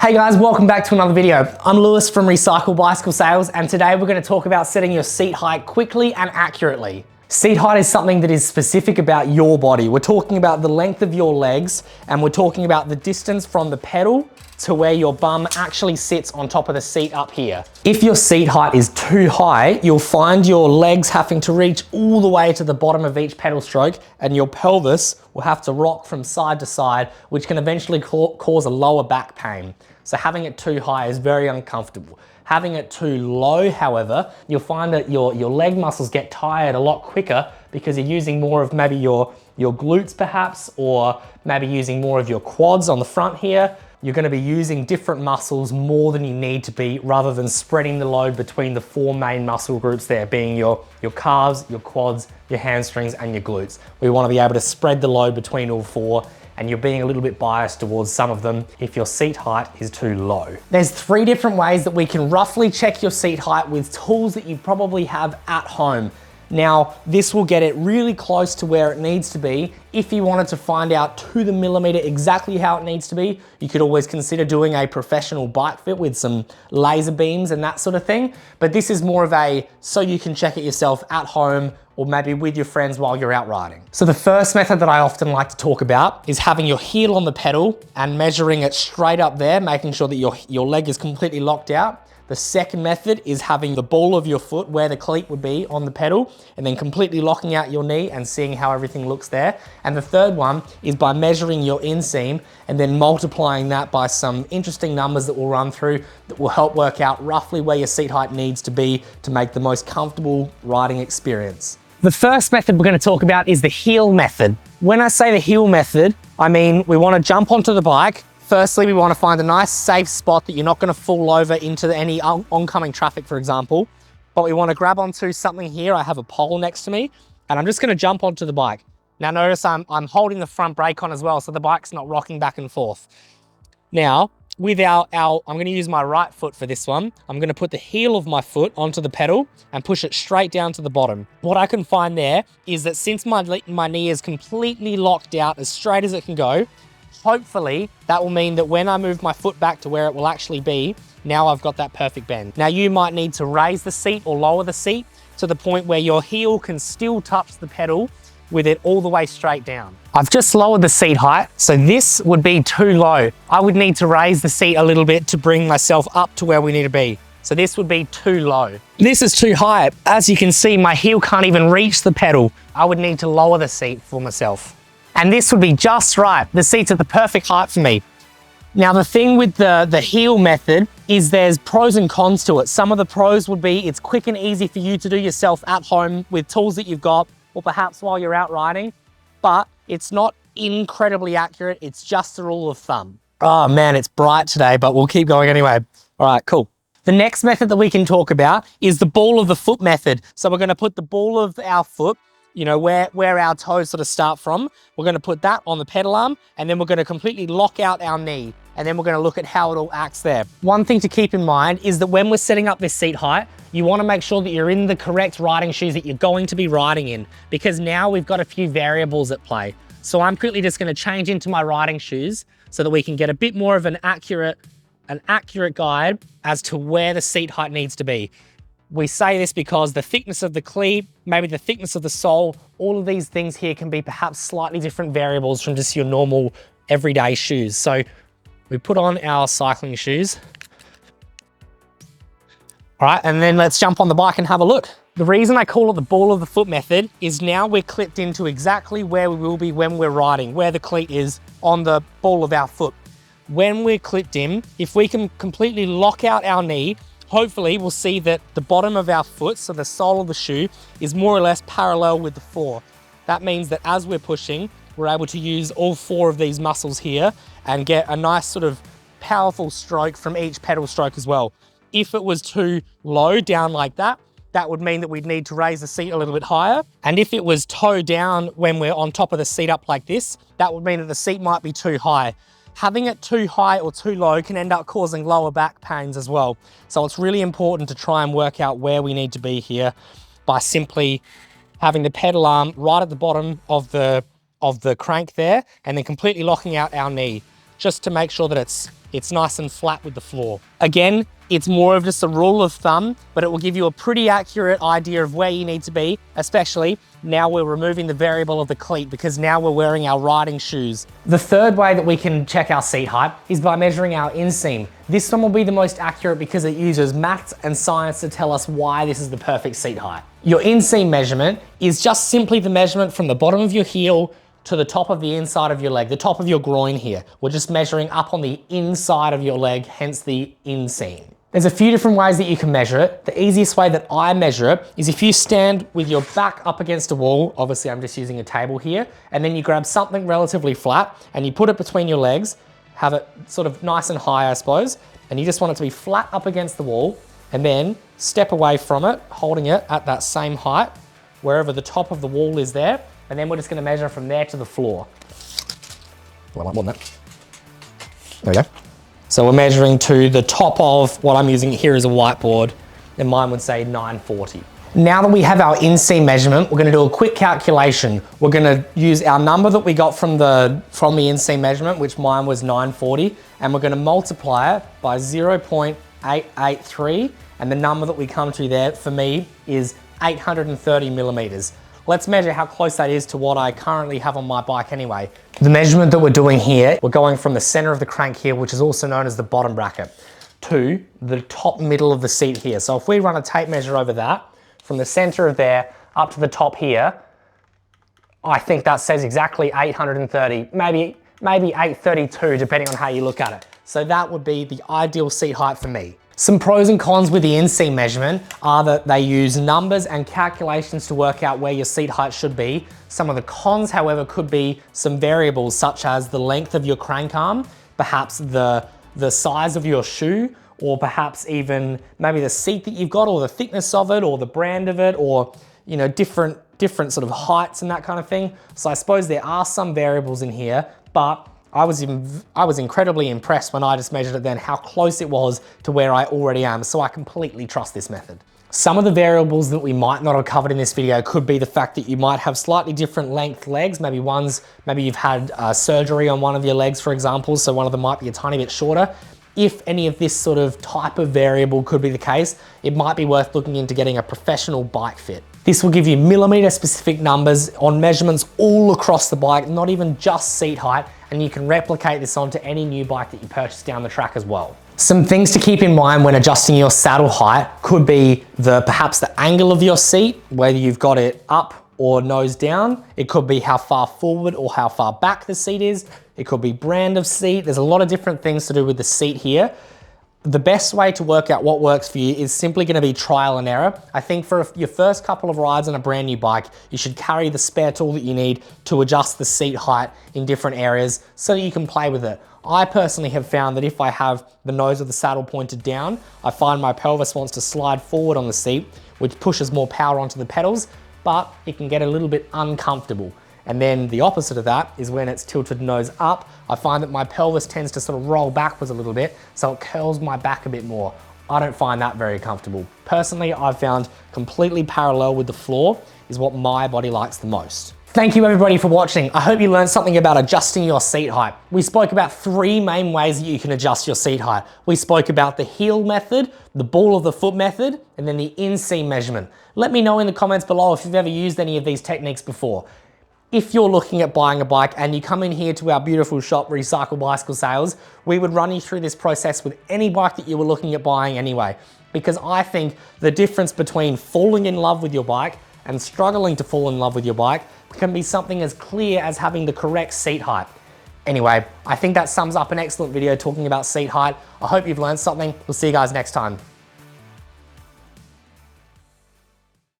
Hey guys, welcome back to another video. I'm Lewis from Recycle Bicycle Sales, and today we're going to talk about setting your seat height quickly and accurately. Seat height is something that is specific about your body. We're talking about the length of your legs, and we're talking about the distance from the pedal to where your bum actually sits on top of the seat up here. If your seat height is too high, you'll find your legs having to reach all the way to the bottom of each pedal stroke, and your pelvis will have to rock from side to side, which can eventually cause a lower back pain. So having it too high is very uncomfortable. Having it too low, however, you'll find that your leg muscles get tired a lot quicker because you're using more of maybe your glutes perhaps, or maybe using more of your quads on the front here. You're going to be using different muscles more than you need to be, rather than spreading the load between the four main muscle groups there, being your calves, your quads, your hamstrings, and your glutes. We want to be able to spread the load between all four, and you're being a little bit biased towards some of them if your seat height is too low. There's 3 different ways that we can roughly check your seat height with tools that you probably have at home. Now, this will get it really close to where it needs to be. If you wanted to find out to the millimeter exactly how it needs to be, you could always consider doing a professional bike fit with some laser beams and that sort of thing. But this is more of a, so you can check it yourself at home, or maybe with your friends while you're out riding. So the first method that I often like to talk about is having your heel on the pedal and measuring it straight up there, making sure that your leg is completely locked out. The second method is having the ball of your foot where the cleat would be on the pedal, and then completely locking out your knee and seeing how everything looks there. And the third one is by measuring your inseam and then multiplying that by some interesting numbers that we'll run through that will help work out roughly where your seat height needs to be to make the most comfortable riding experience. The first method we're going to talk about is the heel method. When I say the heel method, I mean we want to jump onto the bike. Firstly, we want to find a nice safe spot that you're not going to fall over into any oncoming traffic, for example. But we want to grab onto something here. I have a pole next to me, and I'm just going to jump onto the bike. Now notice I'm holding the front brake on as well, so the bike's not rocking back and forth. Now, with I'm going to use my right foot for this one. I'm going to put the heel of my foot onto the pedal and push it straight down to the bottom. What I can find there is that since my knee is completely locked out as straight as it can go, hopefully that will mean that when I move my foot back to where it will actually be, now I've got that perfect bend. Now you might need to raise the seat or lower the seat to the point where your heel can still touch the pedal with it all the way straight down. I've just lowered the seat height, so this would be too low. I would need to raise the seat a little bit to bring myself up to where we need to be. So this would be too low. This is too high. As you can see, my heel can't even reach the pedal. I would need to lower the seat for myself. And this would be just right. The seat's at the perfect height for me. Now the thing with the heel method is there's pros and cons to it. Some of the pros would be it's quick and easy for you to do yourself at home with tools that you've got, or perhaps while you're out riding, but it's not incredibly accurate. It's just a rule of thumb. Oh man, it's bright today, but we'll keep going anyway. All right, cool. The next method that we can talk about is the ball of the foot method. So we're gonna put the ball of our foot, you know, where our toes sort of start from. We're gonna put that on the pedal arm, and then we're gonna completely lock out our knee, and then we're gonna look at how it all acts there. One thing to keep in mind is that when we're setting up this seat height, you wanna make sure that you're in the correct riding shoes that you're going to be riding in, because now we've got a few variables at play. So I'm quickly just gonna change into my riding shoes so that we can get a bit more of an accurate guide as to where the seat height needs to be. We say this because the thickness of the cleat, maybe the thickness of the sole, all of these things here can be perhaps slightly different variables from just your normal everyday shoes. So we put on our cycling shoes. All right, and then let's jump on the bike and have a look. The reason I call it the ball of the foot method is now we're clipped into exactly where we will be when we're riding, where the cleat is on the ball of our foot. When we're clipped in, if we can completely lock out our knee, hopefully we'll see that the bottom of our foot, so the sole of the shoe, is more or less parallel with the floor. That means that as we're pushing, we're able to use all 4 of these muscles here and get a nice sort of powerful stroke from each pedal stroke as well. If it was too low down like that, that would mean that we'd need to raise the seat a little bit higher. And if it was toe down when we're on top of the seat up like this, that would mean that the seat might be too high. Having it too high or too low can end up causing lower back pains as well. So it's really important to try and work out where we need to be here by simply having the pedal arm right at the bottom of the crank there, and then completely locking out our knee. just to make sure that it's nice and flat with the floor. Again, it's more of just a rule of thumb, but it will give you a pretty accurate idea of where you need to be, especially now we're removing the variable of the cleat because now we're wearing our riding shoes. The third way that we can check our seat height is by measuring our inseam. This one will be the most accurate because it uses maths and science to tell us why this is the perfect seat height. Your inseam measurement is just simply the measurement from the bottom of your heel to the top of the inside of your leg, the top of your groin here. We're just measuring up on the inside of your leg, hence the inseam. There's a few different ways that you can measure it. The easiest way that I measure it is if you stand with your back up against a wall, obviously I'm just using a table here, and then you grab something relatively flat and you put it between your legs, have it sort of nice and high, I suppose, and you just want it to be flat up against the wall, and then step away from it, holding it at that same height, wherever the top of the wall is there, and then we're just gonna measure from there to the floor. Well, I might want that. There we go. So we're measuring to the top of what I'm using here is a whiteboard, and mine would say 940. Now that we have our inseam measurement, we're gonna do a quick calculation. We're gonna use our number that we got from the inseam measurement, which mine was 940, and we're gonna multiply it by 0.883, and the number that we come to there for me is 830 millimeters. Let's measure how close that is to what I currently have on my bike anyway. The measurement that we're doing here, we're going from the center of the crank here, which is also known as the bottom bracket, to the top middle of the seat here. So if we run a tape measure over that, from the center of there up to the top here, I think that says exactly 830, maybe 832, depending on how you look at it. So that would be the ideal seat height for me. Some pros and cons with the inseam measurement are that they use numbers and calculations to work out where your seat height should be. Some of the cons, however, could be some variables such as the length of your crank arm, perhaps the size of your shoe, or perhaps even maybe the seat that you've got, or the thickness of it, or the brand of it, or different sort of heights and that kind of thing. So I suppose there are some variables in here, but I was incredibly impressed when I just measured it then how close it was to where I already am, so I completely trust this method. Some of the variables that we might not have covered in this video could be the fact that you might have slightly different length legs, maybe you've had surgery on one of your legs, for example, so one of them might be a tiny bit shorter. If any of this sort of type of variable could be the case, it might be worth looking into getting a professional bike fit. This will give you millimeter specific numbers on measurements all across the bike, not even just seat height, and you can replicate this onto any new bike that you purchase down the track as well. Some things to keep in mind when adjusting your saddle height could be perhaps the angle of your seat, whether you've got it up or nose down. It could be how far forward or how far back the seat is. It could be brand of seat. There's a lot of different things to do with the seat here. The best way to work out what works for you is simply gonna be trial and error. I think for your first couple of rides on a brand new bike, you should carry the spare tool that you need to adjust the seat height in different areas so that you can play with it. I personally have found that if I have the nose of the saddle pointed down, I find my pelvis wants to slide forward on the seat, which pushes more power onto the pedals, but it can get a little bit uncomfortable. And then the opposite of that is when it's tilted nose up, I find that my pelvis tends to sort of roll backwards a little bit, so it curls my back a bit more. I don't find that very comfortable. Personally, I've found completely parallel with the floor is what my body likes the most. Thank you everybody for watching. I hope you learned something about adjusting your seat height. We spoke about 3 main ways that you can adjust your seat height. We spoke about the heel method, the ball of the foot method, and then the inseam measurement. Let me know in the comments below if you've ever used any of these techniques before. If you're looking at buying a bike and you come in here to our beautiful shop, Recycle Bicycle Sales, we would run you through this process with any bike that you were looking at buying anyway. Because I think the difference between falling in love with your bike and struggling to fall in love with your bike can be something as clear as having the correct seat height. Anyway, I think that sums up an excellent video talking about seat height. I hope you've learned something. We'll see you guys next time.